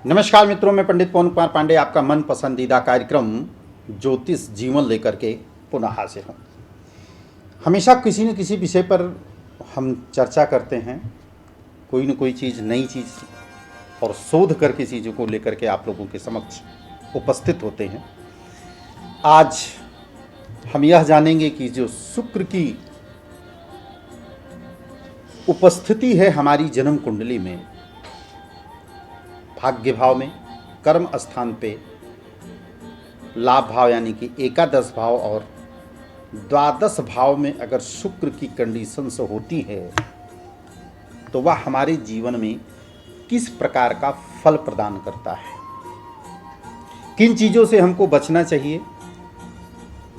नमस्कार मित्रों, मैं पंडित पवन कुमार पांडे आपका मन पसंदीदा कार्यक्रम ज्योतिष जीवन लेकर के पुनः हाजिर हूँ। हमेशा किसी न किसी विषय पर हम चर्चा करते हैं, कोई न कोई चीज़, नई चीज़ और शोध करके चीज़ों को लेकर के आप लोगों के समक्ष उपस्थित होते हैं। आज हम यह जानेंगे कि जो शुक्र की उपस्थिति है हमारी जन्म कुंडली में, भाग्य भाव में, कर्म स्थान पे, लाभ भाव यानी कि एकादश भाव और द्वादश भाव में अगर शुक्र की कंडीशंस होती है तो वह हमारे जीवन में किस प्रकार का फल प्रदान करता है, किन चीज़ों से हमको बचना चाहिए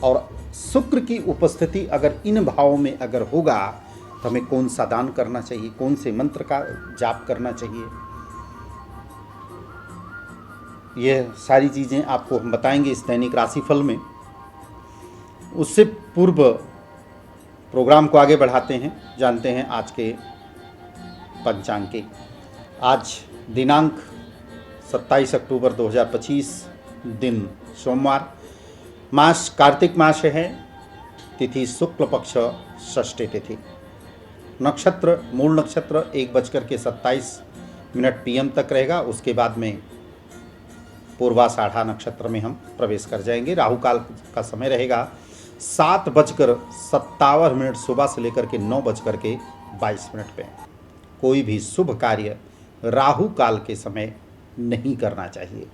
और शुक्र की उपस्थिति अगर इन भावों में अगर होगा तो हमें कौन सा दान करना चाहिए, कौन से मंत्र का जाप करना चाहिए, ये सारी चीज़ें आपको हम बताएंगे इस दैनिक राशिफल में। उससे पूर्व प्रोग्राम को आगे बढ़ाते हैं, जानते हैं आज के पंचांग के। आज दिनांक 27 अक्टूबर 2025, दिन सोमवार, मास कार्तिक मास है, तिथि शुक्ल पक्ष षष्ठी तिथि, नक्षत्र मूल नक्षत्र 1:27 PM तक रहेगा। उसके बाद में पूर्वाषाढ़ा नक्षत्र में हम प्रवेश कर जाएंगे। राहु काल का समय रहेगा 7:57 सुबह से लेकर के 9:22 पे। कोई भी शुभ कार्य राहु काल के समय नहीं करना चाहिए,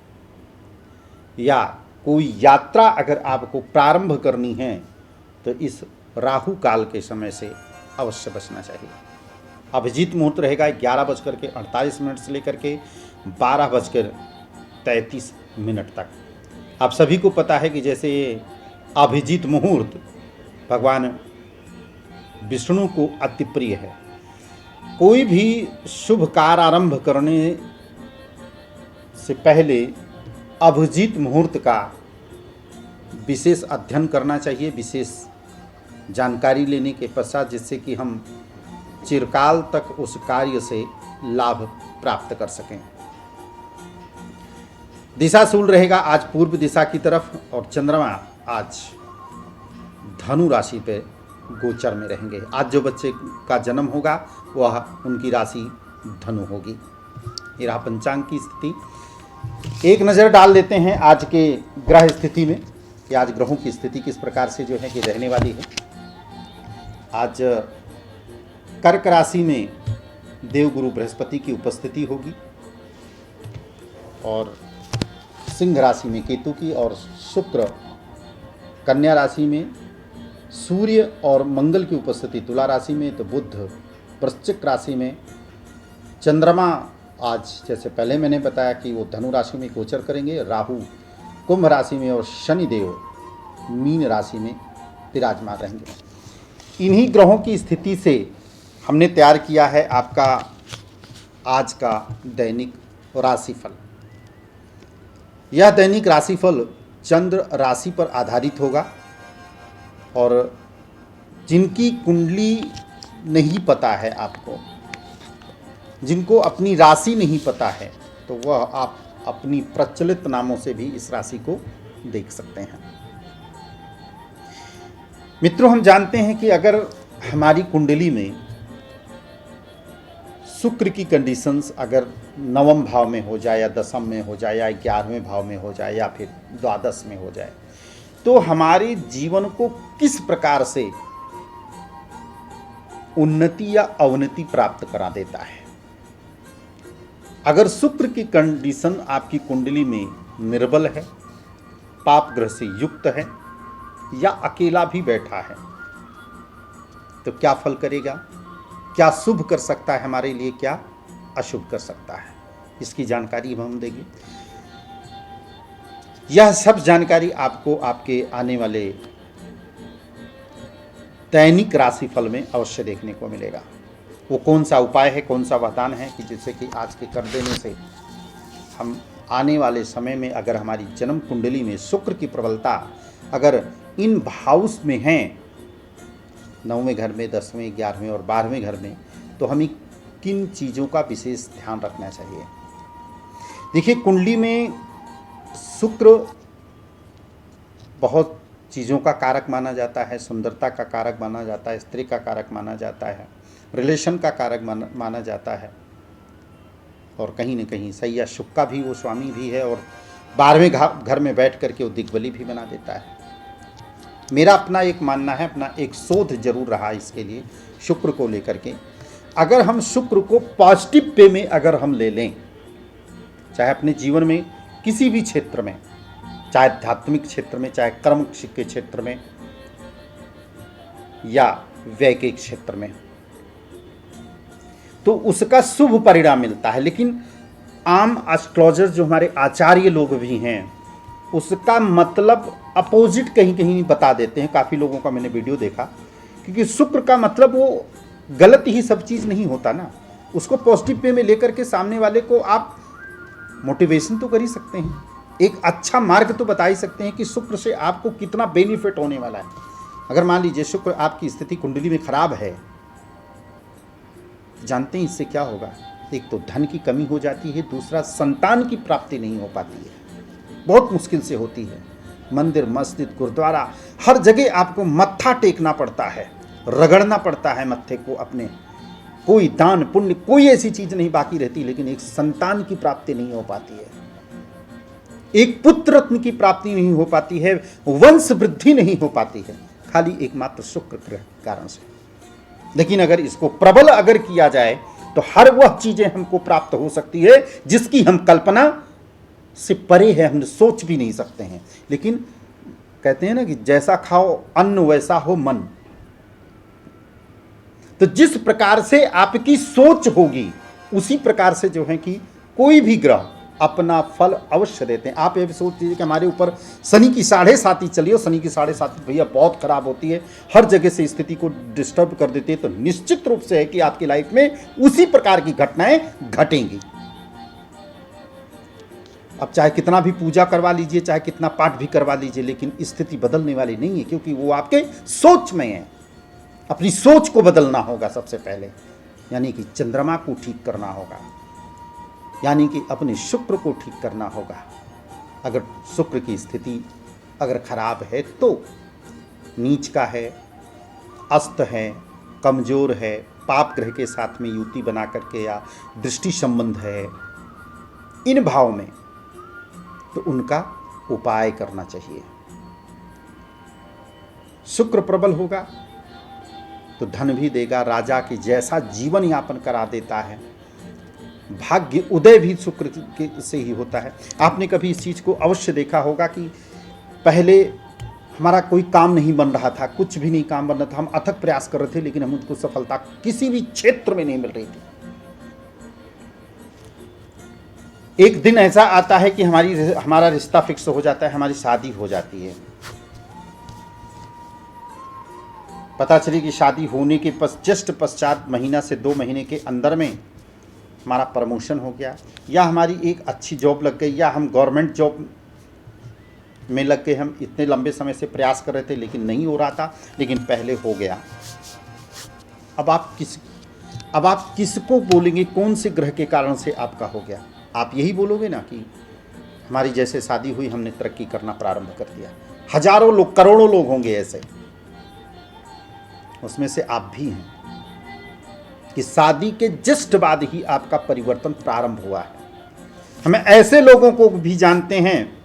या कोई यात्रा अगर आपको प्रारंभ करनी है तो इस राहु काल के समय से अवश्य बचना चाहिए। अभिजीत मुहूर्त रहेगा 11:48 से लेकर के 12:33 तक। आप सभी को पता है कि जैसे ये अभिजीत मुहूर्त भगवान विष्णु को अति प्रिय है। कोई भी शुभ कार्य आरंभ करने से पहले अभिजीत मुहूर्त का विशेष अध्ययन करना चाहिए, विशेष जानकारी लेने के पश्चात, जिससे कि हम चिरकाल तक उस कार्य से लाभ प्राप्त कर सकें। दिशा शूल रहेगा आज पूर्व दिशा की तरफ, और चंद्रमा आज धनु राशि पे गोचर में रहेंगे। आज जो बच्चे का जन्म होगा वह उनकी राशि धनु होगी। ये रहा पंचांग की स्थिति। एक नज़र डाल लेते हैं आज के ग्रह स्थिति में कि आज ग्रहों की स्थिति किस प्रकार से जो है कि रहने वाली है। आज कर्क राशि में देवगुरु बृहस्पति की उपस्थिति होगी, और सिंह राशि में केतु की, और शुक्र कन्या राशि में, सूर्य और मंगल की उपस्थिति तुला राशि में, तो बुध वृश्चिक राशि में, चंद्रमा आज जैसे पहले मैंने बताया कि वो धनु राशि में गोचर करेंगे, राहु कुंभ राशि में और शनिदेव मीन राशि में विराजमान रहेंगे। इन्हीं ग्रहों की स्थिति से हमने तैयार किया है आपका आज का दैनिक राशिफल। यह दैनिक राशिफल चंद्र राशि पर आधारित होगा, और जिनकी कुंडली नहीं पता है आपको, जिनको अपनी राशि नहीं पता है, तो वह आप अपनी प्रचलित नामों से भी इस राशि को देख सकते हैं। मित्रों, हम जानते हैं कि अगर हमारी कुंडली में शुक्र की कंडीशंस अगर 9वें भाव में हो जाए, या 10वें में हो जाए, या 11वें भाव में हो जाए, या फिर द्वादश में हो जाए, तो हमारे जीवन को किस प्रकार से उन्नति या अवनति प्राप्त करा देता है। अगर शुक्र की कंडीशन आपकी कुंडली में निर्बल है, पाप ग्रह से युक्त है, या अकेला भी बैठा है, तो क्या फल करेगा, क्या शुभ कर सकता है हमारे लिए, क्या अशुभ कर सकता है, इसकी जानकारी हम देंगे। यह सब जानकारी आपको आपके आने वाले दैनिक राशिफल में अवश्य देखने को मिलेगा। वो कौन सा उपाय है, कौन सा वरदान है कि जिससे कि आज के कर देने से हम आने वाले समय में अगर हमारी जन्म कुंडली में शुक्र की प्रबलता अगर इन भाव्स में हैं, 9वें घर में, 10वें, 11वें और 12वें घर में, तो हमें किन चीज़ों का विशेष ध्यान रखना चाहिए। देखिए, कुंडली में शुक्र बहुत चीज़ों का कारक माना जाता है, सुंदरता का कारक माना जाता है, स्त्री का कारक माना जाता है, रिलेशन का कारक माना जाता है, और कहीं न कहीं सैया शुक्र का भी वो स्वामी भी है, और 12वें घर में बैठ करके वो दिग्बली भी बना देता है। मेरा अपना एक मानना है, अपना एक शोध जरूर रहा इसके लिए शुक्र को लेकर के। अगर हम शुक्र को पॉजिटिव वे में अगर हम ले लें, चाहे अपने जीवन में किसी भी क्षेत्र में, चाहे आध्यात्मिक क्षेत्र में, चाहे कर्म के क्षेत्र में, या व्यय के क्षेत्र में, तो उसका शुभ परिणाम मिलता है। लेकिन आम एस्ट्रोलॉजर जो हमारे आचार्य लोग भी हैं, उसका मतलब अपोजिट कहीं कहीं बता देते हैं। काफ़ी लोगों का मैंने वीडियो देखा, क्योंकि शुक्र का मतलब वो गलत ही सब चीज़ नहीं होता ना, उसको पॉजिटिव वे में लेकर के सामने वाले को आप मोटिवेशन तो कर ही सकते हैं, एक अच्छा मार्ग तो बता ही सकते हैं कि शुक्र से आपको कितना बेनिफिट होने वाला है। अगर मान लीजिए शुक्र आपकी स्थिति कुंडली में खराब है, जानते हैं इससे क्या होगा? एक तो धन की कमी हो जाती है, दूसरा संतान की प्राप्ति नहीं हो पाती है, बहुत मुश्किल से होती है। मंदिर, मस्जिद, गुरुद्वारा, हर जगह आपको मत्था टेकना पड़ता है, रगड़ना पड़ता है मत्थे को अपने, कोई दान पुण्य कोई ऐसी चीज नहीं बाकी रहती, लेकिन एक संतान की प्राप्ति नहीं हो पाती है, एक पुत्र रत्न की प्राप्ति नहीं हो पाती है, वंश वृद्धि नहीं हो पाती है, खाली एकमात्र शुक्र ग्रह के कारण से। लेकिन अगर इसको प्रबल अगर किया जाए तो हर वह चीजें हमको प्राप्त हो सकती है जिसकी हम कल्पना से परे है, हम सोच भी नहीं सकते हैं। लेकिन कहते हैं ना कि जैसा खाओ अन्न वैसा हो मन, तो जिस प्रकार से आपकी सोच होगी उसी प्रकार से जो है कि कोई भी ग्रह अपना फल अवश्य देते हैं। आप ये भी सोच लीजिए कि हमारे ऊपर शनि की 7.5 चली हो, शनि की 7.5 भैया बहुत खराब होती है, हर जगह से स्थिति को डिस्टर्ब कर देती है, तो निश्चित रूप से है कि आपकी लाइफ में उसी प्रकार की घटनाएं घटेंगी। अब चाहे कितना भी पूजा करवा लीजिए, चाहे कितना पाठ भी करवा लीजिए, लेकिन स्थिति बदलने वाली नहीं है, क्योंकि वो आपके सोच में है। अपनी सोच को बदलना होगा सबसे पहले, यानी कि चंद्रमा को ठीक करना होगा, यानी कि अपने शुक्र को ठीक करना होगा। अगर शुक्र की स्थिति अगर खराब है तो नीच का है, अस्त है, कमजोर है, पाप ग्रह के साथ में युति बना करके या दृष्टि संबंध है, इन भाव में, तो उनका उपाय करना चाहिए। शुक्र प्रबल होगा तो धन भी देगा, राजा के जैसा जीवन यापन करा देता है, भाग्य उदय भी शुक्र से ही होता है। आपने कभी इस चीज़ को अवश्य देखा होगा कि पहले हमारा कोई काम नहीं बन रहा था, कुछ भी नहीं काम बन रहा था, हम अथक प्रयास कर रहे थे, लेकिन हमको सफलता किसी भी क्षेत्र में नहीं मिल रही थी। एक दिन ऐसा आता है कि हमारा रिश्ता फिक्स हो जाता है, हमारी शादी हो जाती है। पता चली कि शादी होने के जस्ट पश्चात महीना से 2 महीने के अंदर में हमारा प्रमोशन हो गया, या हमारी एक अच्छी जॉब लग गई, या हम गवर्नमेंट जॉब में लग गए। हम इतने लंबे समय से प्रयास कर रहे थे लेकिन नहीं हो रहा था, लेकिन पहले हो गया। अब आप किसको बोलेंगे कौन से ग्रह के कारण से आपका हो गया? आप यही बोलोगे ना कि हमारी जैसे शादी हुई हमने तरक्की करना प्रारंभ कर दिया। हजारों लोग, करोड़ों लोग होंगे ऐसे, उसमें से आप भी हैं कि शादी के जस्ट बाद ही आपका परिवर्तन प्रारंभ हुआ है। हमें ऐसे लोगों को भी जानते हैं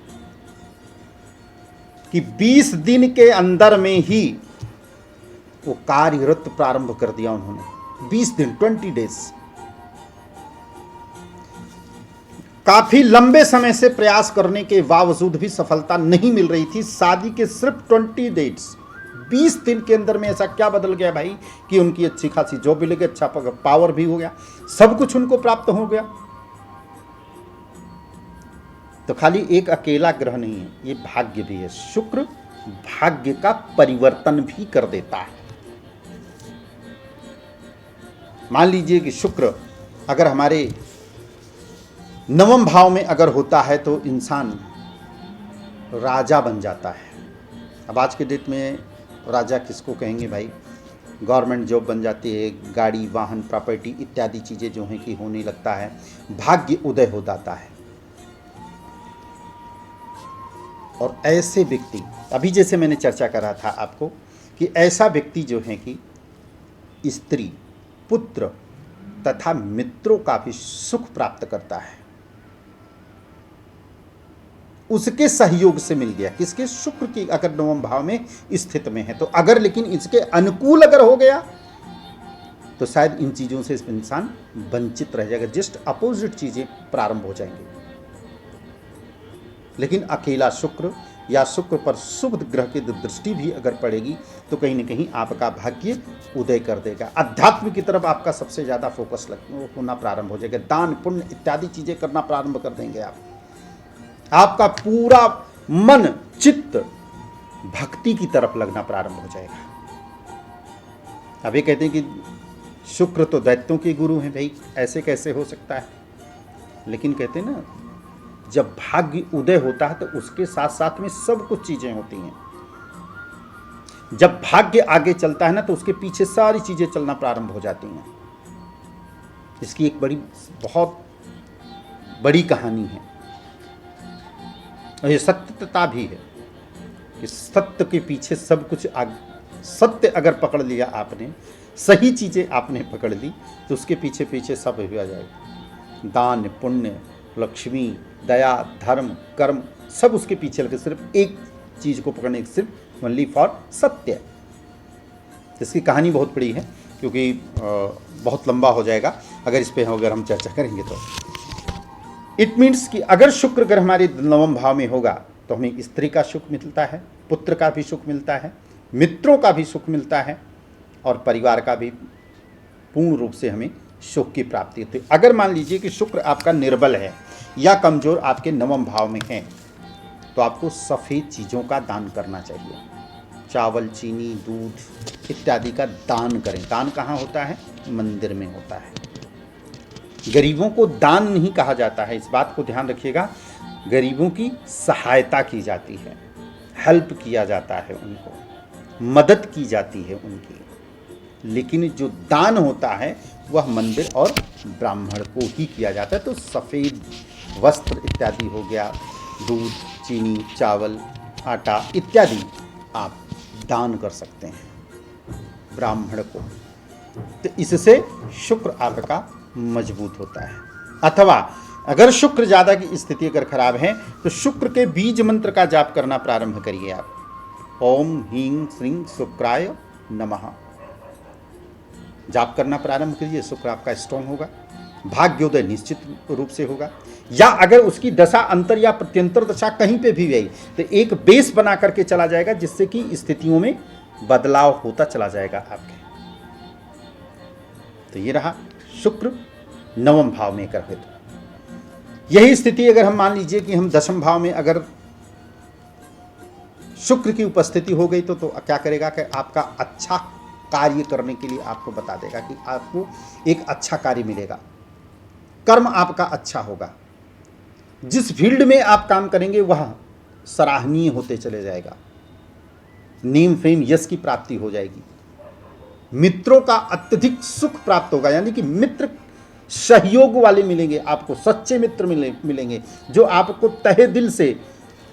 कि 20 दिन के अंदर में ही वो कार्यरत प्रारंभ कर दिया उन्होंने। 20 दिन, 20 डेज। काफी लंबे समय से प्रयास करने के बावजूद भी सफलता नहीं मिल रही थी। शादी के सिर्फ 20 डेज, 20 दिन के अंदर में ऐसा क्या बदल गया भाई कि उनकी अच्छी खासी जॉब भी लगी, अच्छा पावर भी हो गया, सब कुछ उनको प्राप्त हो गया। तो खाली एक अकेला ग्रह नहीं है, ये भाग्य भी है। शुक्र भाग्य का परिवर्तन भी कर देता है। मान लीजिए कि शुक्र अगर हमारे 9वें भाव में अगर होता है तो इंसान राजा बन जाता है। अब आज के डेट में राजा किसको कहेंगे भाई? गवर्नमेंट जॉब बन जाती है, गाड़ी, वाहन, प्रॉपर्टी इत्यादि चीज़ें जो हैं कि होने लगता है, भाग्य उदय हो जाता है। और ऐसे व्यक्ति, अभी जैसे मैंने चर्चा करा था आपको कि ऐसा व्यक्ति जो है कि स्त्री, पुत्र तथा मित्रों का भी सुख प्राप्त करता है, उसके सहयोग से मिल गया। किसके? शुक्र की अगर नवम भाव में स्थित में है तो। अगर लेकिन इसके अनुकूल अगर हो गया तो शायद इन चीज़ों से इंसान वंचित रह जाएगा, जस्ट अपोजिट चीज़ें प्रारंभ हो जाएंगी। लेकिन अकेला शुक्र या शुक्र पर शुभ ग्रह की दृष्टि भी अगर पड़ेगी तो कहीं ना कहीं आपका भाग्य उदय कर देगा। अध्यात्म की तरफ आपका सबसे ज़्यादा फोकस होना प्रारंभ हो जाएगा। दान पुण्य इत्यादि चीज़ें करना प्रारंभ कर देंगे आप। आपका पूरा मन चित्त भक्ति की तरफ लगना प्रारंभ हो जाएगा। अभी कहते हैं कि शुक्र तो दैत्यों के गुरु हैं, भाई ऐसे कैसे हो सकता है? लेकिन कहते हैं ना, जब भाग्य उदय होता है तो उसके साथ साथ में सब कुछ चीजें होती हैं। जब भाग्य आगे चलता है ना तो उसके पीछे सारी चीजें चलना प्रारंभ हो जाती हैं। इसकी एक बहुत बड़ी कहानी है और ये सत्यता भी है कि सत्य के पीछे सब कुछ सत्य अगर पकड़ लिया आपने, सही चीजें आपने पकड़ ली तो उसके पीछे पीछे सब हो जाएगा। दान पुण्य, लक्ष्मी, दया, धर्म, कर्म सब उसके पीछे लगे, सिर्फ एक चीज को पकड़ने, सिर्फ ओनली फॉर सत्य। इसकी कहानी बहुत बड़ी है क्योंकि बहुत लंबा हो जाएगा अगर इस पे अगर हम चर्चा करेंगे तो। इट मीन्स कि अगर शुक्र ग्रह हमारे नवम भाव में होगा तो हमें स्त्री का सुख मिलता है, पुत्र का भी सुख मिलता है, मित्रों का भी सुख मिलता है और परिवार का भी पूर्ण रूप से हमें सुख की प्राप्ति होती है। अगर मान लीजिए कि शुक्र आपका निर्बल है या कमजोर आपके नवम भाव में है तो आपको सफ़ेद चीज़ों का दान करना चाहिए। चावल, चीनी, दूध इत्यादि का दान करें। दान कहाँ होता है? मंदिर में होता है। गरीबों को दान नहीं कहा जाता है, इस बात को ध्यान रखिएगा। गरीबों की सहायता की जाती है, हेल्प किया जाता है, उनको मदद की जाती है उनकी। लेकिन जो दान होता है वह मंदिर और ब्राह्मण को ही किया जाता है। तो सफ़ेद वस्त्र इत्यादि हो गया, दूध, चीनी, चावल, आटा इत्यादि आप दान कर सकते हैं ब्राह्मण को। तो इससे शुक्र आपका मजबूत होता है। अथवा अगर शुक्र ज़्यादा की स्थिति अगर खराब है तो शुक्र के बीज मंत्र का जाप करना प्रारंभ करिए आप। ओम ह्रीं श्रीं शुक्राय नमः जाप करना प्रारंभ करिए। शुक्र आपका स्ट्रॉन्ग होगा, भाग्योदय निश्चित रूप से होगा। या अगर उसकी दशा अंतर या प्रत्यंतर दशा कहीं पे भी गई तो एक बेस बना करके चला जाएगा जिससे कि स्थितियों में बदलाव होता चला जाएगा आपके। तो ये रहा शुक्र नवम भाव में कर। यही स्थिति अगर हम मान लीजिए कि हम दशम भाव में अगर शुक्र की उपस्थिति हो गई तो क्या करेगा कि आपका अच्छा कार्य करने के लिए आपको बता देगा कि आपको एक अच्छा कार्य मिलेगा, कर्म आपका अच्छा होगा, जिस फील्ड में आप काम करेंगे वह सराहनीय होते चले जाएगा, नेम फेम यश की प्राप्ति हो जाएगी, मित्रों का अत्यधिक सुख प्राप्त होगा। यानी कि मित्र सहयोग वाले मिलेंगे आपको, सच्चे मित्र मिलेंगे जो आपको तहे दिल से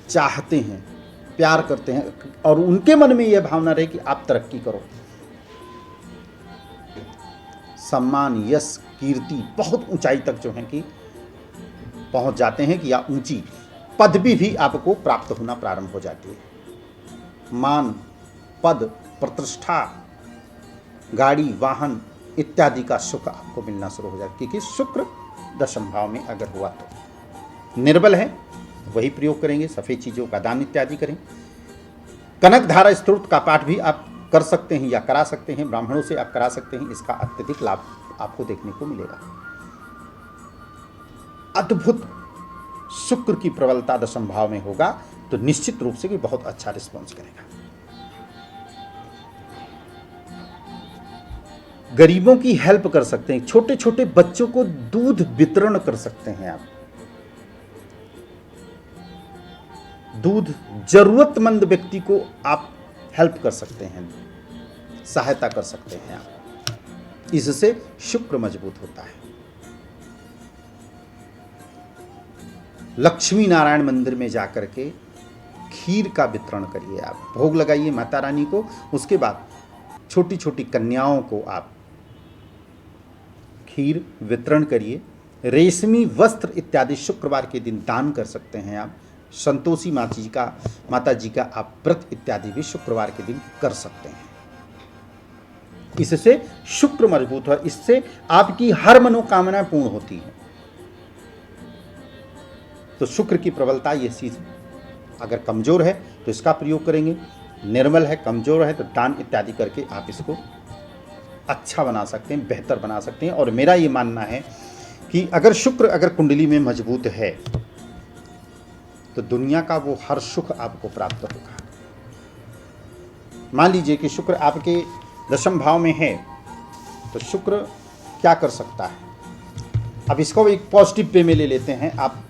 चाहते हैं, प्यार करते हैं और उनके मन में यह भावना रहे कि आप तरक्की करो। सम्मान, यश, कीर्ति बहुत ऊंचाई तक जो है कि पहुंच जाते हैं कि या ऊंची पदवी भी आपको प्राप्त होना प्रारंभ हो जाती है। मान, पद, प्रतिष्ठा, गाड़ी, वाहन इत्यादि का सुख आपको मिलना शुरू हो जाता है क्योंकि शुक्र दशम भाव में अगर हुआ तो। निर्बल है वही प्रयोग करेंगे, सफ़ेद चीज़ों का दान इत्यादि करें। कनक धारा स्तोत्र का पाठ भी आप कर सकते हैं या करा सकते हैं, ब्राह्मणों से आप करा सकते हैं। इसका अत्यधिक लाभ आपको देखने को मिलेगा। अद्भुत शुक्र की प्रबलता दशम भाव में होगा तो निश्चित रूप से भी बहुत अच्छा रिस्पॉन्स करेगा। गरीबों की हेल्प कर सकते हैं, छोटे छोटे बच्चों को दूध वितरण कर सकते हैं आप। दूध जरूरतमंद व्यक्ति को आप हेल्प कर सकते हैं, सहायता कर सकते हैं आप। इससे शुक्र मजबूत होता है। लक्ष्मी नारायण मंदिर में जाकर के खीर का वितरण करिए, आप भोग लगाइए माता रानी को। उसके बाद छोटी छोटी कन्याओं को आप खीर वितरण करिए। रेशमी वस्त्र इत्यादि शुक्रवार के दिन दान कर सकते हैं आप। संतोषी माता जी का आप व्रत इत्यादि भी शुक्रवार के दिन कर सकते हैं। इससे शुक्र मजबूत है, इससे आपकी हर मनोकामना पूर्ण होती है। तो शुक्र की प्रबलता ये चीज अगर कमजोर है तो इसका प्रयोग करेंगे, निर्मल है कमजोर है तो दान इत्यादि करके आप इसको अच्छा बना सकते हैं, बेहतर बना सकते हैं। और मेरा ये मानना है कि अगर शुक्र अगर कुंडली में मजबूत है तो दुनिया का वो हर सुख आपको प्राप्त होगा। मान लीजिए कि शुक्र आपके दशम भाव में है तो शुक्र क्या कर सकता है। अब इसको एक पॉजिटिव वे में ले लेते हैं आप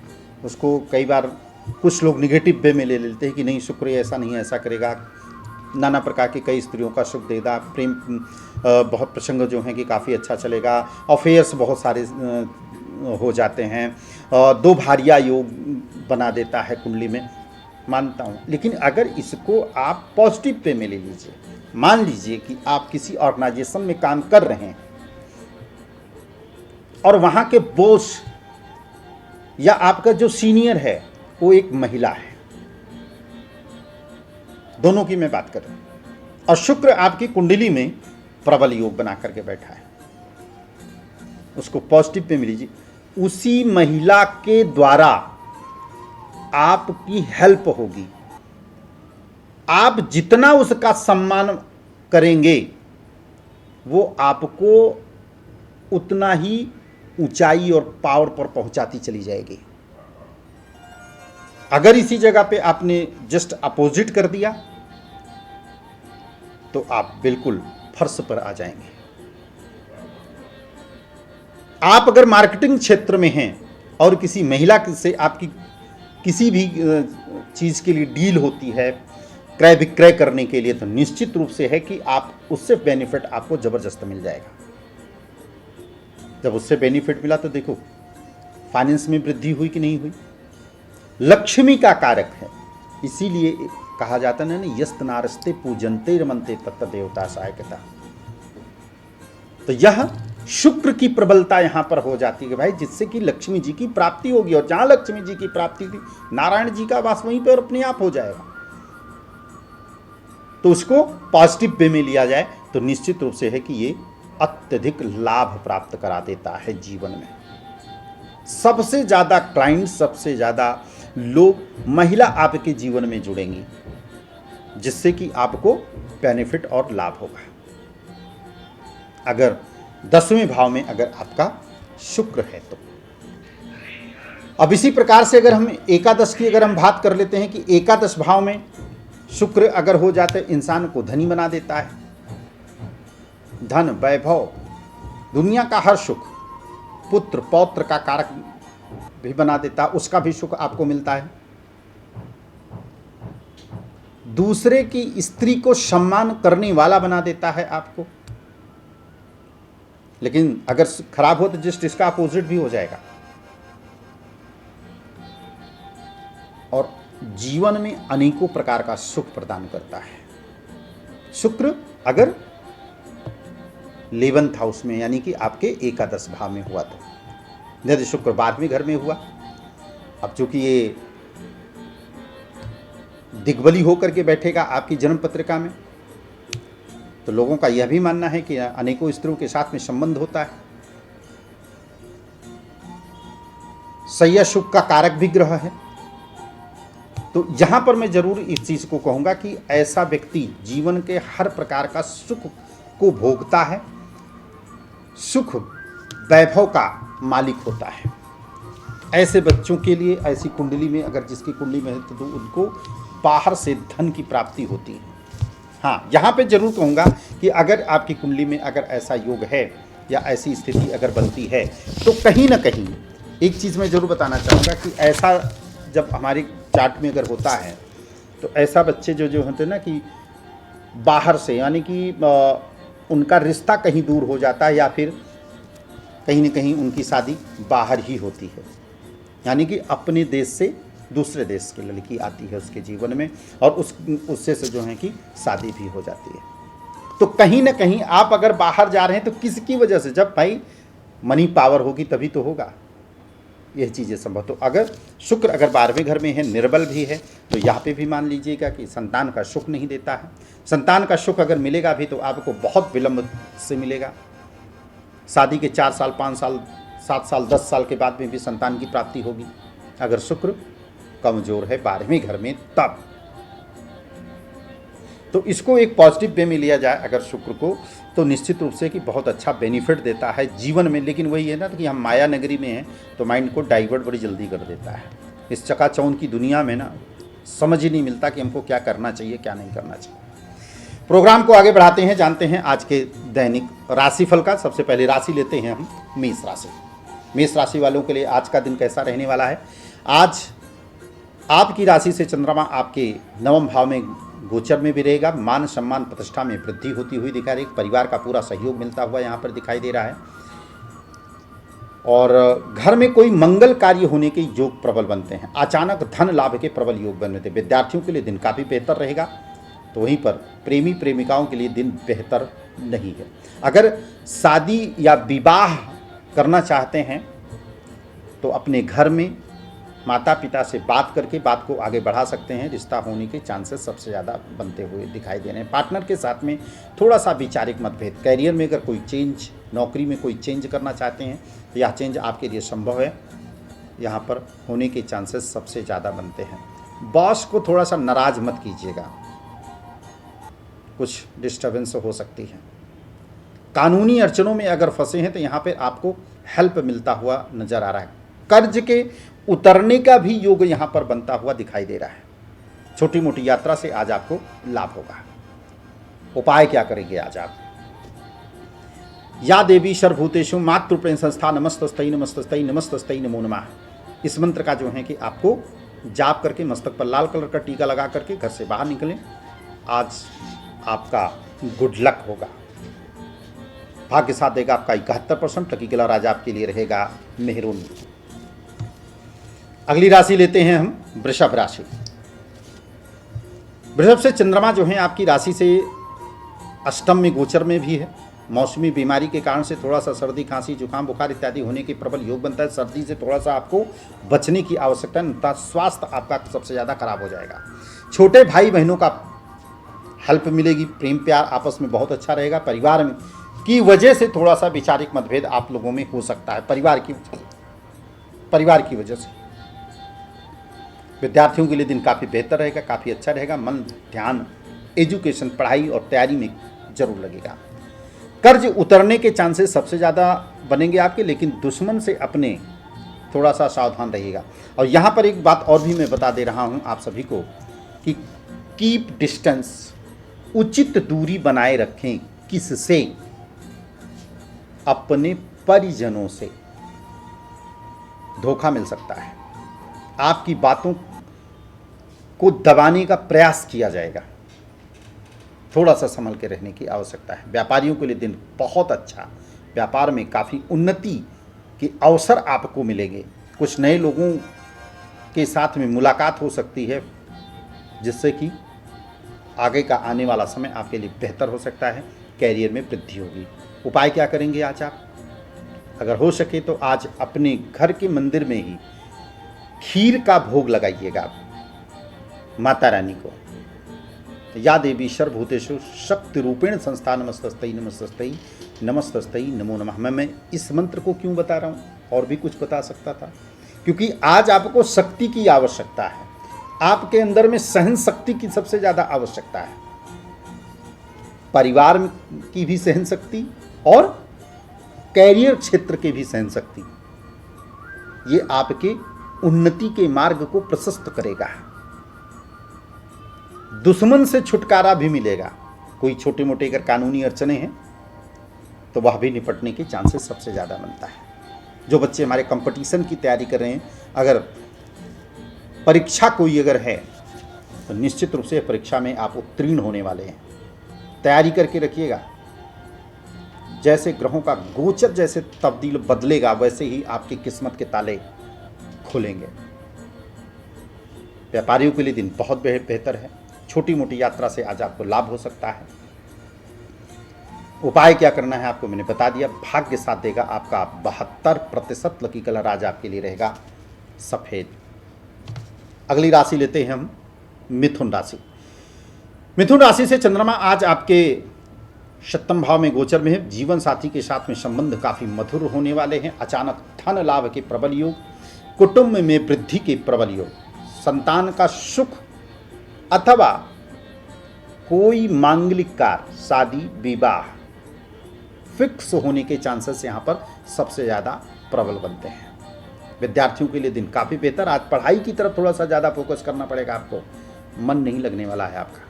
उसको। कई बार कुछ लोग निगेटिव वे में ले लेते हैं कि नहीं शुक्र ऐसा नहीं ऐसा करेगा, नाना प्रकार की कई स्त्रियों का सुख देगा, प्रेम बहुत प्रसंग जो हैं कि काफ़ी अच्छा चलेगा, अफेयर्स बहुत सारे हो जाते हैं, दो भारिया योग बना देता है कुंडली में, मानता हूँ। लेकिन अगर इसको आप पॉजिटिव वे में ले लीजिए, मान लीजिए कि आप किसी ऑर्गेनाइजेशन में काम कर रहे हैं और वहाँ के बॉस या आपका जो सीनियर है वो एक महिला है, दोनों की मैं बात कर रहा हूँ, और शुक्र आपकी कुंडली में प्रबल योग बना करके बैठा है, उसको पॉजिटिव पे मिलीजिए। उसी महिला के द्वारा आपकी हेल्प होगी। आप जितना उसका सम्मान करेंगे वो आपको उतना ही ऊंचाई और पावर पर पहुंचाती चली जाएगी। अगर इसी जगह पे आपने जस्ट अपोजिट कर दिया तो आप बिल्कुल फर्श पर आ जाएंगे। आप अगर मार्केटिंग क्षेत्र में हैं और किसी महिला से आपकी किसी भी चीज़ के लिए डील होती है क्रय विक्रय करने के लिए, तो निश्चित रूप से है कि आप उससे बेनिफिट आपको ज़बरदस्त मिल जाएगा। जब उससे बेनिफिट मिला तो देखो फाइनेंस में वृद्धि हुई कि नहीं हुई। लक्ष्मी का कारक है, इसीलिए कहा जाता है ना यस्त नारस्ते पूजनते रमनते तत्त देवता सहायकता। तो यह शुक्र की प्रबलता यहां पर हो जाती है भाई, जिससे कि लक्ष्मी जी की प्राप्ति होगी, और जहां लक्ष्मी जी की प्राप्ति थी नारायण जी का वास वहीं पर अपने आप हो जाएगा। तो उसको पॉजिटिव वे में लिया जाए तो निश्चित रूप से है कि ये अत्यधिक लाभ प्राप्त करा देता है जीवन में। सबसे ज्यादा क्लाइंट, सबसे ज्यादा लोग महिला आपके जीवन में जुड़ेंगी, जिससे कि आपको बेनिफिट और लाभ होगा। अगर 10वें भाव में अगर आपका शुक्र है तो। अब इसी प्रकार से अगर हम एकादश की अगर हम बात कर लेते हैं कि एकादश भाव में शुक्र अगर हो जाते इंसान को धनी बना देता है। धन, वैभव, दुनिया का हर सुख, पुत्र पौत्र का कारक भी बना देता है, उसका भी सुख आपको मिलता है। दूसरे की स्त्री को सम्मान करने वाला बना देता है आपको। लेकिन अगर खराब हो तो जस्ट इसका अपोजिट भी हो जाएगा। और जीवन में अनेकों प्रकार का सुख प्रदान करता है शुक्र अगर 11th हाउस में, यानी कि आपके एकादश भाव में हुआ तो। यदि शुक्र 12वें घर में हुआ, अब चूंकि ये दिग्बली होकर के बैठेगा आपकी जन्म पत्रिका में, तो लोगों का यह भी मानना है कि अनेकों स्त्रियों के साथ में संबंध होता है। सैया सुख का कारक भी ग्रह है। तो यहां पर मैं जरूर इस चीज को कहूंगा कि ऐसा व्यक्ति जीवन के हर प्रकार का सुख को भोगता है, सुख वैभव का मालिक होता है। ऐसे बच्चों के लिए ऐसी कुंडली में अगर जिसकी कुंडली में है तो उनको बाहर से धन की प्राप्ति होती है। हाँ, यहाँ पे जरूर कहूँगा कि अगर आपकी कुंडली में अगर ऐसा योग है या ऐसी स्थिति अगर बनती है तो कहीं ना कहीं एक चीज़ मैं जरूर बताना चाहूँगा कि ऐसा जब हमारे चार्ट में अगर होता है तो ऐसा बच्चे जो होते हैं ना कि बाहर से, यानी कि उनका रिश्ता कहीं दूर हो जाता है या फिर कहीं ना कहीं उनकी शादी बाहर ही होती है, यानी कि अपने देश से दूसरे देश की लड़की आती है उसके जीवन में और उससे से जो है कि शादी भी हो जाती है। तो कहीं ना कहीं आप अगर बाहर जा रहे हैं तो किसकी वजह से, जब भाई मनी पावर होगी तभी तो होगा, यह चीज़ें संभव। तो अगर शुक्र अगर 12वें घर में है, निर्बल भी है, तो यहाँ पे भी मान लीजिएगा कि संतान का सुख नहीं देता है। संतान का सुख अगर मिलेगा भी तो आपको बहुत विलंब से मिलेगा। शादी के 4 साल 5 साल 7 साल 10 साल के बाद में भी संतान की प्राप्ति होगी अगर शुक्र कमजोर है 12वें घर में तब। तो इसको एक पॉजिटिव वे में लिया जाए अगर शुक्र को, तो निश्चित रूप से कि बहुत अच्छा बेनिफिट देता है जीवन में। लेकिन वही है ना कि हम माया नगरी में हैं तो माइंड को डाइवर्ट बड़ी जल्दी कर देता है। इस चकाचौंध की दुनिया में ना समझ ही नहीं मिलता कि हमको क्या करना चाहिए क्या नहीं करना चाहिए। प्रोग्राम को आगे बढ़ाते हैं, जानते हैं आज के दैनिक राशिफल का। सबसे पहले राशि लेते हैं हम मेष राशि। मेष राशि वालों के लिए आज का दिन कैसा रहने वाला है। आज आपकी राशि से चंद्रमा आपके 9वें भाव में गोचर में भी रहेगा। मान सम्मान प्रतिष्ठा में वृद्धि होती हुई दिखा रही, परिवार का पूरा सहयोग मिलता हुआ यहाँ पर दिखाई दे रहा है। और घर में कोई मंगल कार्य होने के योग प्रबल बनते हैं। अचानक धन लाभ के प्रबल योग बनते हैं। विद्यार्थियों के लिए दिन काफ़ी बेहतर रहेगा। तो वहीं पर प्रेमी प्रेमिकाओं के लिए दिन बेहतर नहीं है। अगर शादी या विवाह करना चाहते हैं तो अपने घर में माता पिता से बात करके बात को आगे बढ़ा सकते हैं। रिश्ता होने के चांसेस सबसे ज़्यादा बनते हुए दिखाई दे रहे हैं। पार्टनर के साथ में थोड़ा सा वैचारिक मतभेद। कैरियर में अगर कोई चेंज, नौकरी में कोई चेंज करना चाहते हैं तो यह चेंज आपके लिए संभव है, यहाँ पर होने के चांसेस सबसे ज़्यादा बनते हैं। बॉस को थोड़ा सा नाराज मत कीजिएगा, कुछ डिस्टर्बेंस हो सकती है। कानूनी अड़चनों में अगर फंसे हैं तो यहाँ पर आपको हेल्प मिलता हुआ नजर आ रहा है। कर्ज के उतरने का भी योग यहाँ पर बनता हुआ दिखाई दे रहा है। छोटी मोटी यात्रा से आज आपको लाभ होगा। उपाय क्या करेंगे आज आप। या देवी सर्वभूतेषु मातृप्रेम संस्था नमस्तस्तै नमस्तस्तै नमस्तस्तै नमो नमः। इस मंत्र का जो है कि आपको जाप करके मस्तक पर लाल कलर का टीका लगा करके घर से बाहर निकलें। आज आपका गुड लक होगा। भाग्य साथ देगा आपका 71%। लकी कलर आज आपके लिए रहेगा मेहरून। अगली राशि लेते हैं हम वृषभ राशि। वृषभ से चंद्रमा जो है आपकी राशि से अष्टम में गोचर में भी है। मौसमी बीमारी के कारण से थोड़ा सा सर्दी खांसी जुकाम बुखार इत्यादि होने के प्रबल योग बनता है। सर्दी से थोड़ा सा आपको बचने की आवश्यकता है, स्वास्थ्य आपका सबसे ज़्यादा खराब हो जाएगा। छोटे भाई बहनों का हेल्प मिलेगी। प्रेम प्यार आपस में बहुत अच्छा रहेगा। परिवार में की वजह से थोड़ा सा वैचारिक मतभेद आप लोगों में हो सकता है, परिवार की वजह से। विद्यार्थियों के लिए दिन काफ़ी बेहतर रहेगा, काफ़ी अच्छा रहेगा। मन ध्यान एजुकेशन पढ़ाई और तैयारी में जरूर लगेगा। कर्ज उतरने के चांसेस सबसे ज़्यादा बनेंगे आपके, लेकिन दुश्मन से अपने थोड़ा सा सावधान रहिएगा। और यहाँ पर एक बात और भी मैं बता दे रहा हूँ आप सभी को कि कीप डिस्टेंस, उचित दूरी बनाए रखें। किससे? अपने परिजनों से। धोखा मिल सकता है, आपकी बातों को दबाने का प्रयास किया जाएगा। थोड़ा सा संभल के रहने की आवश्यकता है। व्यापारियों के लिए दिन बहुत अच्छा। व्यापार में काफ़ी उन्नति के अवसर आपको मिलेंगे। कुछ नए लोगों के साथ में मुलाकात हो सकती है, जिससे कि आगे का आने वाला समय आपके लिए बेहतर हो सकता है। कैरियर में वृद्धि होगी। उपाय क्या करेंगे आज आप? अगर हो सके तो आज अपने घर के मंदिर में ही खीर का भोग लगाइएगा माता रानी को। या देवी सर्वभूतेषु शक्ति रूपेण संस्था नमस्तस्तै नमस्तस्तै नमस्तस्तै नमो नमः। मैं इस मंत्र को क्यों बता रहा हूँ, और भी कुछ बता सकता था, क्योंकि आज आपको शक्ति की आवश्यकता है। आपके अंदर में सहन शक्ति की सबसे ज़्यादा आवश्यकता है। परिवार की भी सहन शक्ति और कैरियर क्षेत्र की भी सहन शक्ति, ये आपके उन्नति के मार्ग को प्रशस्त करेगा। दुश्मन से छुटकारा भी मिलेगा। कोई छोटे मोटे अगर कानूनी अड़चने हैं तो वह भी निपटने के चांसेस सबसे ज़्यादा बनता है। जो बच्चे हमारे कंपटीशन की तैयारी कर रहे हैं, अगर परीक्षा कोई अगर है तो निश्चित रूप से परीक्षा में आप उत्तीर्ण होने वाले हैं। तैयारी करके रखिएगा। जैसे ग्रहों का गोचर जैसे तब्दील बदलेगा, वैसे ही आपकी किस्मत के ताले खुलेंगे। व्यापारियों के लिए दिन बहुत बेहतर है। छोटी मोटी यात्रा से आज आपको लाभ हो सकता है। उपाय क्या करना है आपको मैंने बता दिया। भाग्य साथ देगा आपका। 72% लकी कलर आज आपके लिए रहेगा सफ़ेद। अगली राशि लेते हैं हम मिथुन राशि। मिथुन राशि से चंद्रमा आज आपके 7वें भाव में गोचर में है। जीवन साथी के साथ में संबंध काफ़ी मधुर होने वाले हैं। अचानक धन लाभ के प्रबल योग, कुटुंब में वृद्धि के प्रबल योग, संतान का सुख अथवा कोई मांगलिक कार्य, शादी विवाह फिक्स होने के चांसेस यहाँ पर सबसे ज़्यादा प्रबल बनते हैं। विद्यार्थियों के लिए दिन काफ़ी बेहतर। आज पढ़ाई की तरफ थोड़ा सा ज़्यादा फोकस करना पड़ेगा आपको, मन नहीं लगने वाला है आपका,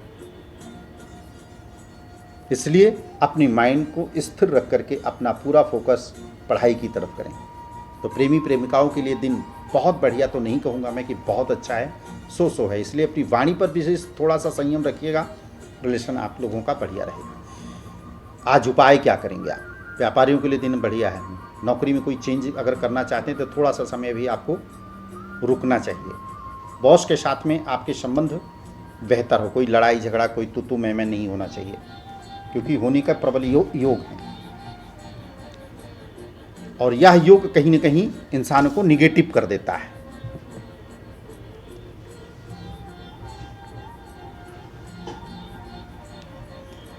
इसलिए अपनी माइंड को स्थिर रख करके अपना पूरा फोकस पढ़ाई की तरफ करें। तो प्रेमी प्रेमिकाओं के लिए दिन बहुत बढ़िया तो नहीं कहूँगा मैं कि बहुत अच्छा है, सो है, इसलिए अपनी वाणी पर विशेष थोड़ा सा संयम रखिएगा, रिलेशन आप लोगों का बढ़िया रहेगा। आज उपाय क्या करेंगे आप? व्यापारियों के लिए दिन बढ़िया है। नौकरी में कोई चेंज अगर करना चाहते हैं तो थोड़ा सा समय भी आपको रुकना चाहिए। बॉस के साथ में आपके संबंध बेहतर हो, कोई लड़ाई झगड़ा, कोई तू मैं नहीं होना चाहिए, क्योंकि होने का प्रबल योग है और यह योग कहीं न कहीं इंसान को निगेटिव कर देता है।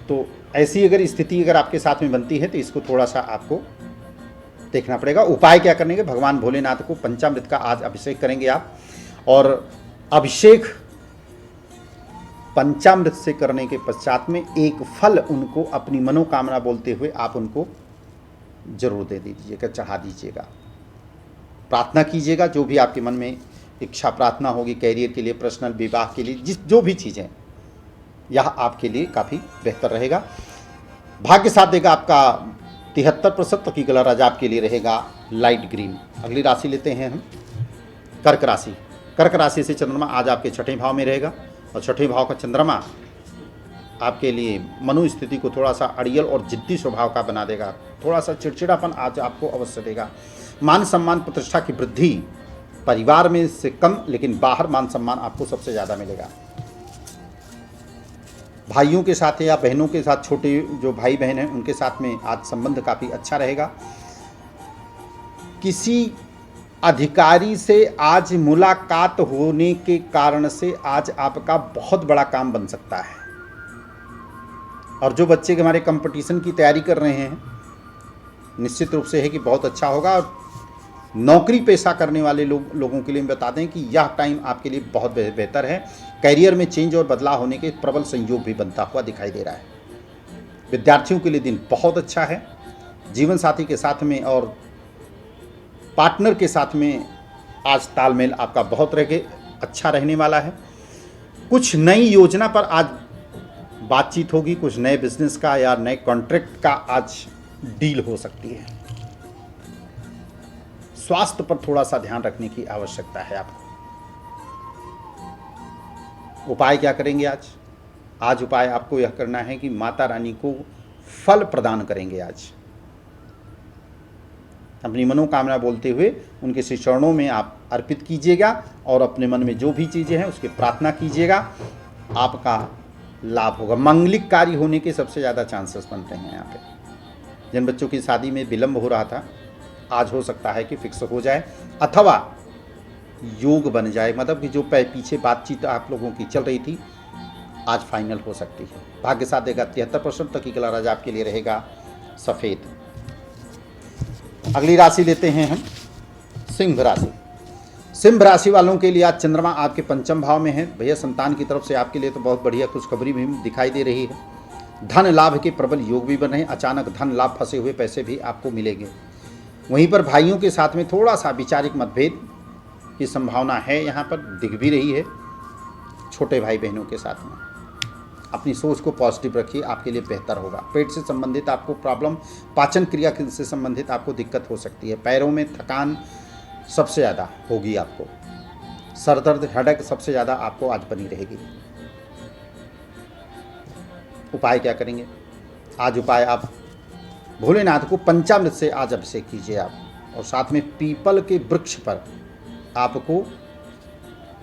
तो ऐसी अगर स्थिति अगर आपके साथ में बनती है तो इसको थोड़ा सा आपको देखना पड़ेगा। उपाय क्या करने के? भगवान भोलेनाथ को पंचामृत का आज अभिषेक करेंगे आप, और अभिषेक पंचामृत से करने के पश्चात में एक फल उनको अपनी मनोकामना बोलते हुए आप उनको जरूर दे दीजिएगा, चढ़ा दीजिएगा। प्रार्थना कीजिएगा, जो भी आपके मन में इच्छा प्रार्थना होगी, कैरियर के लिए, पर्सनल, विवाह के लिए, जो भी चीज़ें, यह आपके लिए काफ़ी बेहतर रहेगा। भाग्य साथ देगा आपका। 73% की कलर आज आपके लिए रहेगा लाइट ग्रीन। अगली राशि लेते हैं हम कर्क राशि। कर्क राशि से चंद्रमा आज आपके 6ठे भाव में रहेगा और 6ठे भाव का चंद्रमा आपके लिए मनोस्थिति को थोड़ा सा अड़ियल और जिद्दी स्वभाव का बना देगा। थोड़ा सा चिड़चिड़ापन आज आपको अवश्य देगा। मान सम्मान प्रतिष्ठा की वृद्धि परिवार में से कम, लेकिन बाहर मान सम्मान आपको सबसे ज़्यादा मिलेगा। भाइयों के साथ या बहनों के साथ, छोटे जो भाई बहन हैं उनके साथ में आज संबंध काफ़ी अच्छा रहेगा। किसी अधिकारी से आज मुलाकात होने के कारण से आज आपका बहुत बड़ा काम बन सकता है। और जो बच्चे हमारे कंपटीशन की तैयारी कर रहे हैं, निश्चित रूप से है कि बहुत अच्छा होगा। और नौकरी पेशा करने वाले लोगों के लिए बता दें कि यह टाइम आपके लिए बहुत बेहतर है। कैरियर में चेंज और बदलाव होने के प्रबल संयोग भी बनता हुआ दिखाई दे रहा है। विद्यार्थियों के लिए दिन बहुत अच्छा है। जीवन साथी के साथ में और पार्टनर के साथ में आज तालमेल आपका बहुत अच्छा रहने वाला है। कुछ नई योजना पर आज बातचीत होगी, कुछ नए बिजनेस का या नए कॉन्ट्रैक्ट का आज डील हो सकती है। स्वास्थ्य पर थोड़ा सा ध्यान रखने की आवश्यकता है आपको। उपाय क्या करेंगे आज? आज उपाय आपको यह करना है कि माता रानी को फल प्रदान करेंगे। आज अपनी मनोकामना बोलते हुए उनके श्री चरणों में आप अर्पित कीजिएगा और अपने मन में जो भी चीज़ें हैं उसकी प्रार्थना कीजिएगा। आपका लाभ होगा। मांगलिक कार्य होने के सबसे ज़्यादा चांसेस बनते हैं यहाँ पे। जिन बच्चों की शादी में विलंब हो रहा था, आज हो सकता है कि फिक्स हो जाए अथवा योग बन जाए, मतलब कि जो पीछे बातचीत आप लोगों की चल रही थी आज फाइनल हो सकती है। भाग्य साथ देगा। 73% तक की कलर आज आपके लिए रहेगा सफ़ेद। अगली राशि लेते हैं हम सिंह राशि। सिंह राशि वालों के लिए आज चंद्रमा आपके 5वें भाव में है। भैया संतान की तरफ से आपके लिए तो बहुत बढ़िया खुशखबरी भी दिखाई दे रही है। धन लाभ के प्रबल योग भी बन रहे हैं। अचानक धन लाभ, फंसे हुए पैसे भी आपको मिलेंगे। वहीं पर भाइयों के साथ में थोड़ा सा वैचारिक मतभेद की संभावना है, यहाँ पर दिख भी रही है। छोटे भाई बहनों के साथ में अपनी सोच को पॉजिटिव रखिए, आपके लिए बेहतर होगा। पेट से संबंधित आपको प्रॉब्लम, पाचन क्रिया से संबंधित आपको दिक्कत हो सकती है। पैरों में थकान सबसे ज़्यादा होगी आपको। सर दर्द, हेडेक सबसे ज़्यादा आपको आज बनी रहेगी। उपाय क्या करेंगे? आज उपाय आप भोलेनाथ को पंचामृत से आज अभिषेक कीजिए आप, और साथ में पीपल के वृक्ष पर आपको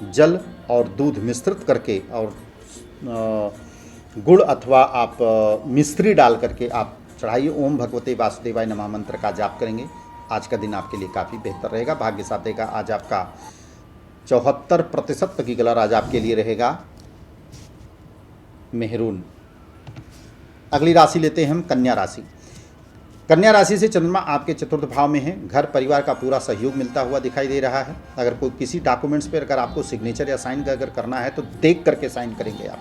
जल और दूध मिश्रित करके और गुड़ अथवा आप मिश्री डाल करके आप चढ़ाइए। ओम भगवते वासुदेवाय नमः मंत्र का जाप करेंगे। आज का दिन आपके लिए काफ़ी बेहतर रहेगा। भाग्य साथ देगा। आज आपका 74% की कलर आज आपके लिए रहेगा मेहरून। अगली राशि लेते हैं हम कन्या राशि। कन्या राशि से चंद्रमा आपके चतुर्थ भाव में है। घर परिवार का पूरा सहयोग मिलता हुआ दिखाई दे रहा है। अगर कोई किसी डॉक्यूमेंट्स पर अगर आपको सिग्नेचर या साइन अगर करना है तो देख करके साइन करेंगे आप,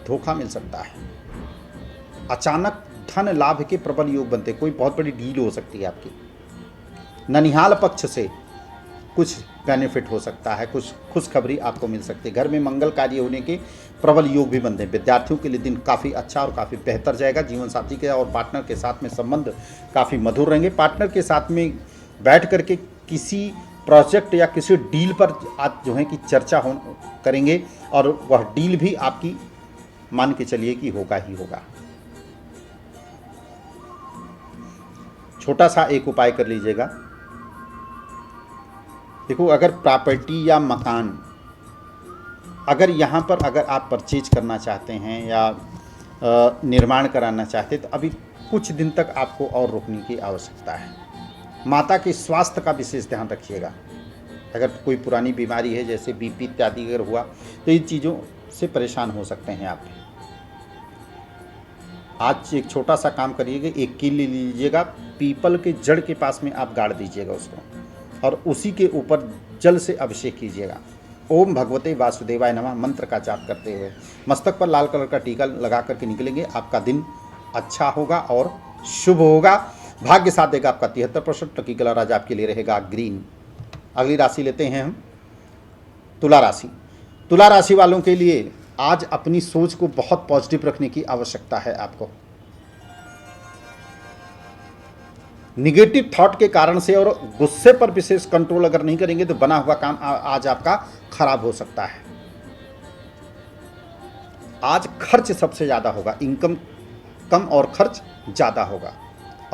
धोखा मिल सकता है। अचानक धन लाभ के प्रबल योग बनते, कोई बहुत बड़ी डील हो सकती है आपकी। ननिहाल पक्ष से कुछ बेनिफिट हो सकता है, कुछ खुशखबरी आपको मिल सकती है। घर में मंगल कार्य होने के प्रबल योग भी बनते हैं। विद्यार्थियों के लिए दिन काफ़ी अच्छा और काफ़ी बेहतर जाएगा। जीवन साथी के और पार्टनर के साथ में संबंध काफ़ी मधुर रहेंगे। पार्टनर के साथ में बैठ करके किसी प्रोजेक्ट या किसी डील पर आज जो है कि चर्चा करेंगे और वह डील भी आपकी मान के चलिए कि होगा ही होगा। छोटा सा एक उपाय कर लीजिएगा। देखो, अगर प्रॉपर्टी या मकान अगर यहाँ पर अगर आप परचेज करना चाहते हैं या निर्माण कराना चाहते हैं तो अभी कुछ दिन तक आपको और रुकने की आवश्यकता है। माता के स्वास्थ्य का विशेष ध्यान रखिएगा। अगर कोई पुरानी बीमारी है जैसे बीपी इत्यादि अगर हुआ तो इन चीज़ों से परेशान हो सकते हैं आप। आज एक छोटा सा काम करिएगा, एक कील ले लीजिएगा, पीपल के जड़ के पास में आप गाड़ दीजिएगा उसको और उसी के ऊपर जल से अभिषेक कीजिएगा। ओम भगवते वासुदेवाय नमः मंत्र का जाप करते हुए मस्तक पर लाल कलर का टीका लगा करके निकलेंगे। आपका दिन अच्छा होगा और शुभ होगा। भाग्य साथ देगा आपका 73%। लकी कलर आज आपके लिए रहेगा ग्रीन। अगली राशि लेते हैं हम तुला राशि। तुला राशि वालों के लिए आज अपनी सोच को बहुत पॉजिटिव रखने की आवश्यकता है आपको। निगेटिव थॉट के कारण से और गुस्से पर विशेष कंट्रोल अगर नहीं करेंगे तो बना हुआ काम आज आपका खराब हो सकता है। आज खर्च सबसे ज़्यादा होगा, इनकम कम और खर्च ज़्यादा होगा।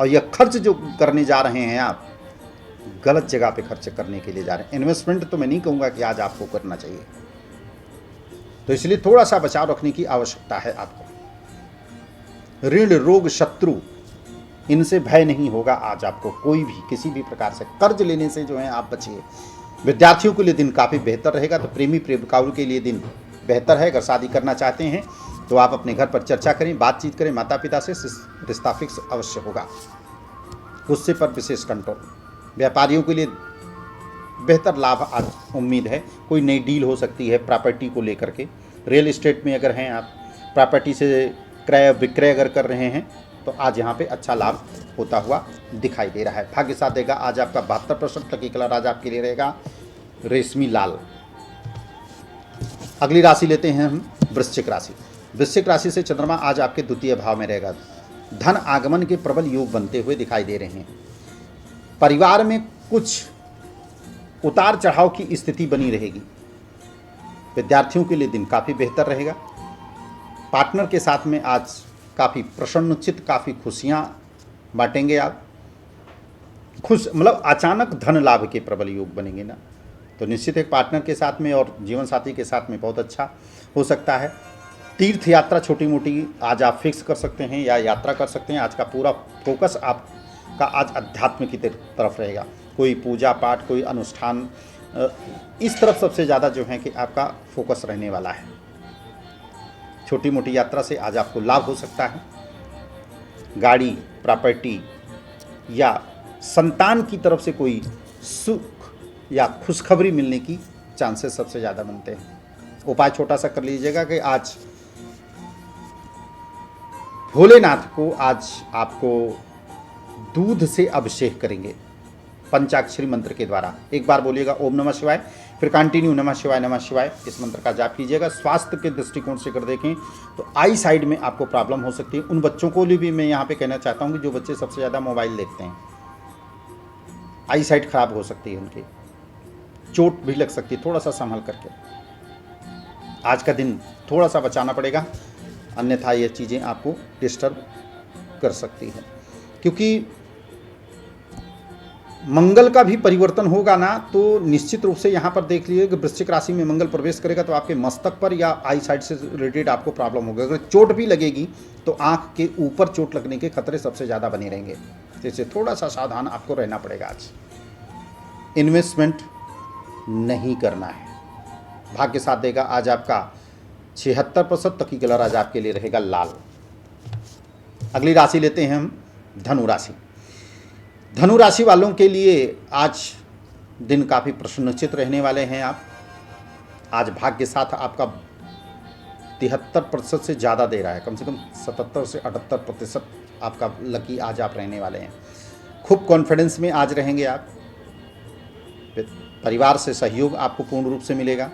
और यह खर्च जो करने जा रहे हैं आप गलत जगह पे खर्च करने के लिए जा रहे हैं। इन्वेस्टमेंट तो मैं नहीं कहूँगा कि आज आपको करना चाहिए, तो इसलिए थोड़ा सा बचाव रखने की आवश्यकता है आपको। ऋण रोग शत्रु इनसे भय नहीं होगा आज आपको। कोई भी किसी भी प्रकार से कर्ज लेने से जो है आप बचिए। विद्यार्थियों के लिए दिन काफ़ी बेहतर रहेगा। तो प्रेमी प्रेमिकाओं के लिए दिन बेहतर है। अगर शादी करना चाहते हैं तो आप अपने घर पर चर्चा करें, बातचीत करें माता पिता से, रिश्ता फिक्स अवश्य होगा। गुस्से पर विशेष कंट्रोल। व्यापारियों के लिए बेहतर लाभ आज उम्मीद है। कोई नई डील हो सकती है प्रॉपर्टी को लेकर के। रियल एस्टेट में अगर हैं आप, प्रॉपर्टी से क्रय विक्रय अगर कर रहे हैं तो आज यहाँ पे अच्छा लाभ होता हुआ दिखाई दे रहा है। भाग्य साथ देगा आज आपका 72%। लकी कलर आज आपके लिए रहेगा रेशमी लाल। अगली राशि लेते हैं हम वृश्चिक राशि। वृश्चिक राशि से चंद्रमा आज आपके द्वितीय भाव में रहेगा। धन आगमन के प्रबल योग बनते हुए दिखाई दे रहे हैं। परिवार में कुछ उतार चढ़ाव की स्थिति बनी रहेगी। विद्यार्थियों के लिए दिन काफ़ी बेहतर रहेगा। पार्टनर के साथ में आज काफ़ी प्रसन्नचित्त, काफ़ी खुशियाँ बांटेंगे आप। खुश मतलब अचानक धन लाभ के प्रबल योग बनेंगे ना, तो निश्चित एक पार्टनर के साथ में और जीवन साथी के साथ में बहुत अच्छा हो सकता है। तीर्थ यात्रा छोटी मोटी आज आप फिक्स कर सकते हैं या यात्रा कर सकते हैं। आज का पूरा फोकस आपका आज अध्यात्म की तरफ रहेगा। कोई पूजा पाठ, कोई अनुष्ठान, इस तरफ सबसे ज़्यादा जो है कि आपका फोकस रहने वाला है। छोटी मोटी यात्रा से आज आपको लाभ हो सकता है। गाड़ी, प्रॉपर्टी या संतान की तरफ से कोई सुख या खुशखबरी मिलने की चांसेस सबसे ज़्यादा बनते हैं। उपाय छोटा सा कर लीजिएगा कि आज भोलेनाथ को आज आपको दूध से अभिषेक करेंगे पंचाक्षरी मंत्र के द्वारा। एक बार बोलिएगा ओम नमः शिवाय, फिर कंटिन्यू नमः शिवाय इस मंत्र का जाप कीजिएगा। स्वास्थ्य के दृष्टिकोण से कर देखें तो आई साइड में आपको प्रॉब्लम हो सकती है। उन बच्चों को भी मैं यहाँ पे कहना चाहता हूँ कि जो बच्चे सबसे ज़्यादा मोबाइल देखते हैं, आई साइड खराब हो सकती है उनकी, चोट भी लग सकती है। थोड़ा सा संभल करके आज का दिन थोड़ा सा बचाना पड़ेगा, अन्यथा ये चीज़ें आपको डिस्टर्ब कर सकती हैं। क्योंकि मंगल का भी परिवर्तन होगा ना, तो निश्चित रूप से यहाँ पर देख लीजिए कि वृश्चिक राशि में मंगल प्रवेश करेगा तो आपके मस्तक पर या आई साइड से रिलेटेड आपको प्रॉब्लम होगा। अगर चोट भी लगेगी तो आँख के ऊपर चोट लगने के खतरे सबसे ज़्यादा बने रहेंगे, जैसे थोड़ा सा सावधान आपको रहना पड़ेगा। आज इन्वेस्टमेंट नहीं करना है। भाग्य साथ देगा आज आपका 76% तक की कलर आज आपके लिए रहेगा लाल। अगली राशि लेते हैं हम धनु राशि। धनु राशि वालों के लिए आज दिन काफ़ी प्रसन्नचित रहने वाले हैं आप। आज भाग्य साथ आपका 73% से ज़्यादा दे रहा है, कम से कम 77 से 78% आपका लकी आज आप रहने वाले हैं। खूब कॉन्फिडेंस में आज रहेंगे आप। परिवार से सहयोग आपको पूर्ण रूप से मिलेगा।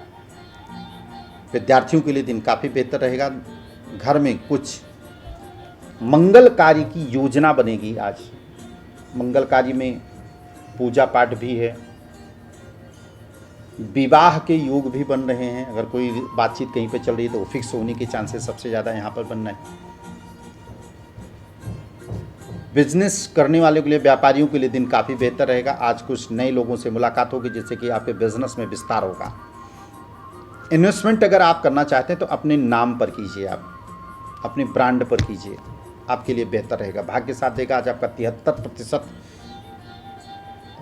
विद्यार्थियों के लिए दिन काफ़ी बेहतर रहेगा। घर में कुछ मंगल कार्य की योजना बनेगी आज। मंगल कार्य में पूजा पाठ भी है, विवाह के योग भी बन रहे हैं। अगर कोई बातचीत कहीं पे चल रही है तो फिक्स होने के चांसेस सबसे ज़्यादा यहाँ पर बन रहे हैं। बिजनेस करने वालों के लिए, व्यापारियों के लिए दिन काफ़ी बेहतर रहेगा। आज कुछ नए लोगों से मुलाकात होगी जिससे कि आपके बिजनेस में विस्तार होगा। इन्वेस्टमेंट अगर आप करना चाहते हैं तो अपने नाम पर कीजिए, आप अपने ब्रांड पर कीजिए, आपके लिए बेहतर रहेगा। भाग्य साथ देगा आज आपका 73%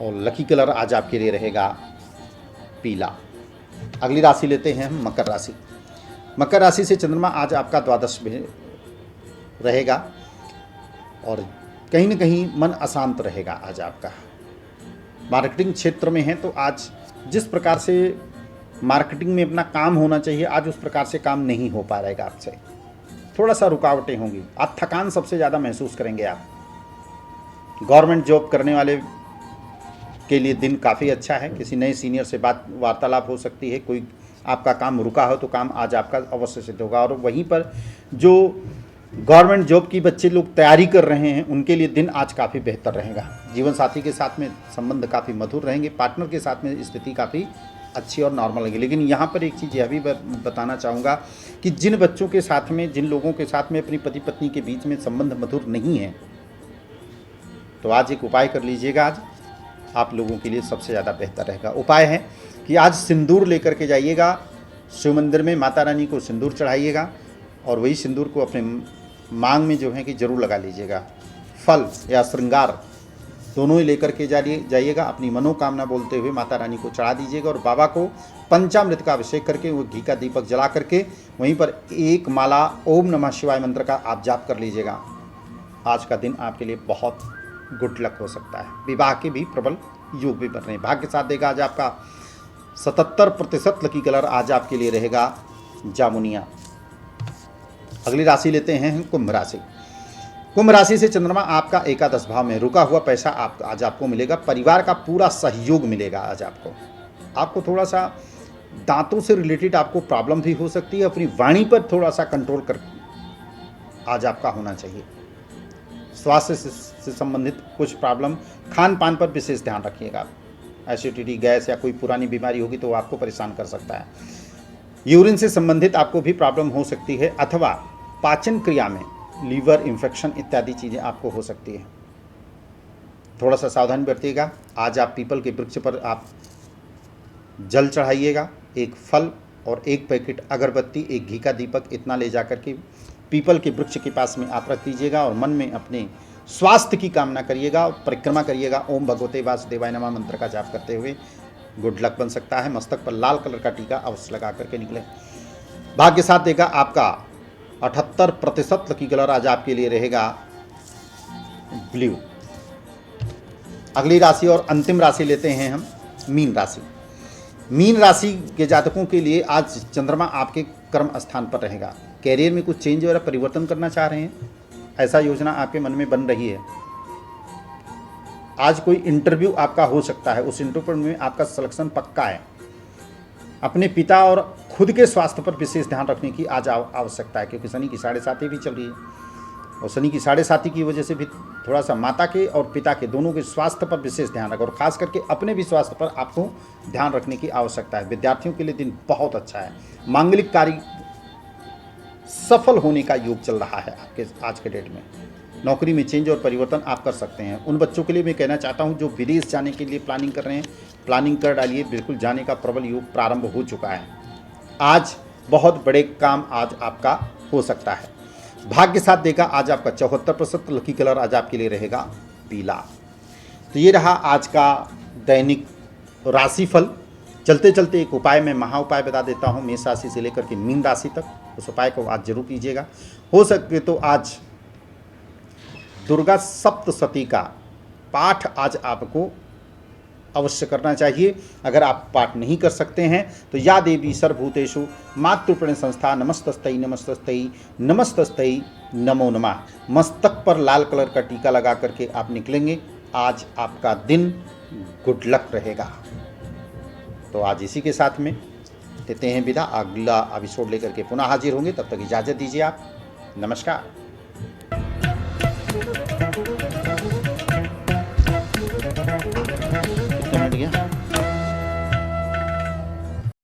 और लकी कलर आज आपके लिए रहेगा पीला। अगली राशि लेते हैं हम मकर राशि। मकर राशि से चंद्रमा आज आपका द्वादश में रहेगा और कहीं ना कहीं मन अशांत रहेगा आज आपका। मार्केटिंग क्षेत्र में है तो आज जिस प्रकार से मार्केटिंग में अपना काम होना चाहिए आज उस प्रकार से काम नहीं हो पा रहेगा आपसे। थोड़ा सा रुकावटें होंगी। आज थकान सबसे ज़्यादा महसूस करेंगे आप। गवर्नमेंट जॉब करने वाले के लिए दिन काफ़ी अच्छा है। किसी नए सीनियर से वार्तालाप हो सकती है। कोई आपका काम रुका हो तो काम आज आपका अवश्य सिद्ध होगा। और वहीं पर जो गवर्नमेंट जॉब की बच्चे लोग तैयारी कर रहे हैं उनके लिए दिन आज काफ़ी बेहतर रहेगा। जीवन साथी के साथ में संबंध काफ़ी मधुर रहेंगे। पार्टनर के साथ में स्थिति काफ़ी अच्छी और नॉर्मल रहेगी। लेकिन यहाँ पर एक चीज़ यह भी बताना चाहूँगा कि जिन बच्चों के साथ में, जिन लोगों के साथ में अपनी पति पत्नी के बीच में संबंध मधुर नहीं है तो आज एक उपाय कर लीजिएगा। आज आप लोगों के लिए सबसे ज़्यादा बेहतर रहेगा। उपाय है कि आज सिंदूर लेकर के जाइएगा, शिव मंदिर में माता रानी को सिंदूर चढ़ाइएगा और वही सिंदूर को अपने मांग में जो है कि जरूर लगा लीजिएगा। फल या श्रृंगार दोनों ही लेकर के जाइएगा। अपनी मनोकामना बोलते हुए माता रानी को चढ़ा दीजिएगा और बाबा को पंचामृत का अभिषेक करके वो घी का दीपक जला करके वहीं पर एक माला ओम नमः शिवाय मंत्र का आप जाप कर लीजिएगा। आज का दिन आपके लिए बहुत गुड लक हो सकता है। विवाह के भी प्रबल योग भी बन रहे हैं। भाग्य साथ देगा आज आपका 77% लकी कलर आज आपके लिए रहेगा जामुनिया। अगली राशि लेते हैं कुंभ राशि। कुंभ राशि से चंद्रमा आपका एकादश भाव में, रुका हुआ पैसा आज आपको मिलेगा। परिवार का पूरा सहयोग मिलेगा आज आपको थोड़ा सा दांतों से रिलेटेड आपको प्रॉब्लम भी हो सकती है। अपनी वाणी पर थोड़ा सा कंट्रोल कर आज आपका होना चाहिए। स्वास्थ्य से संबंधित कुछ प्रॉब्लम, खान पान पर विशेष ध्यान रखिएगा। एसिडिटी, गैस या कोई पुरानी बीमारी होगी तो वो आपको परेशान कर सकता है। यूरिन से संबंधित आपको भी प्रॉब्लम हो सकती है अथवा पाचन क्रिया में लीवर इन्फेक्शन इत्यादि चीज़ें आपको हो सकती है। थोड़ा सा सावधानी बरतिएगा। आज आप पीपल के वृक्ष पर आप जल चढ़ाइएगा, एक फल और एक पैकेट अगरबत्ती, एक घी का दीपक, इतना ले जा करके पीपल के वृक्ष के पास में आप रख दीजिएगा और मन में अपने स्वास्थ्य की कामना करिएगा और परिक्रमा करिएगा। ओम भगवते वासुदेवाय नमः मंत्र का जाप करते हुए गुड लक बन सकता है। मस्तक पर लाल कलर का टीका अवश्य लगा करके निकले। भाग्य साथ देगा आपका 78% लकी कलर आज आपके लिए रहेगा ब्लू। अगली राशि और अंतिम राशि लेते हैं हम मीन राशि। मीन राशि के जातकों के लिए आज चंद्रमा आपके कर्म स्थान पर रहेगा। कैरियर में कुछ चेंज वगैरह परिवर्तन करना चाह रहे हैं, ऐसा योजना आपके मन में बन रही है। आज कोई इंटरव्यू आपका हो सकता है, उस इंटरव्यू में आपका सिलेक्शन पक्का है। अपने पिता और खुद के स्वास्थ्य पर विशेष ध्यान रखने की आज आवश्यकता है, क्योंकि शनि की 7.5 भी चल रही है और शनि की 7.5 की वजह से भी थोड़ा सा माता के और पिता के दोनों के स्वास्थ्य पर विशेष ध्यान रखें और खास करके अपने भी स्वास्थ्य पर आपको ध्यान रखने की आवश्यकता है। विद्यार्थियों के लिए दिन बहुत अच्छा है। मांगलिक कार्य सफल होने का योग चल रहा है आपके आज के डेट में। नौकरी में चेंज और परिवर्तन आप कर सकते हैं। उन बच्चों के लिए मैं कहना चाहता हूं जो विदेश जाने के लिए प्लानिंग कर रहे हैं, प्लानिंग कर डालिए, बिल्कुल जाने का प्रबल योग प्रारंभ हो चुका है। आज बहुत बड़े काम आज आपका हो सकता है। भाग्य साथ देगा आज आपका 74%। लकी कलर आज आपके लिए रहेगा पीला। तो ये रहा आज का दैनिक राशिफल। चलते चलते एक उपाय मैं महा उपाय बता देता हूँ, मेष राशि से लेकर के मीन राशि तक। उस उपाय को आज जरूर कीजिएगा। हो सके तो आज दुर्गा सप्तशती का पाठ आज आपको अवश्य करना चाहिए। अगर आप पाठ नहीं कर सकते हैं तो या देवी सर्वभूतेषु मातृप्रण संस्था नमस्तस्तै नमस्तस्तै नमस्तस्तै नमो नमः मस्तक पर लाल कलर का टीका लगा करके आप निकलेंगे। आज आपका दिन गुड लक रहेगा। तो आज इसी के साथ में देते हैं विदा। अगला एपिसोड लेकर के पुनः हाजिर होंगे, तब तक इजाज़त दीजिए आप। नमस्कार।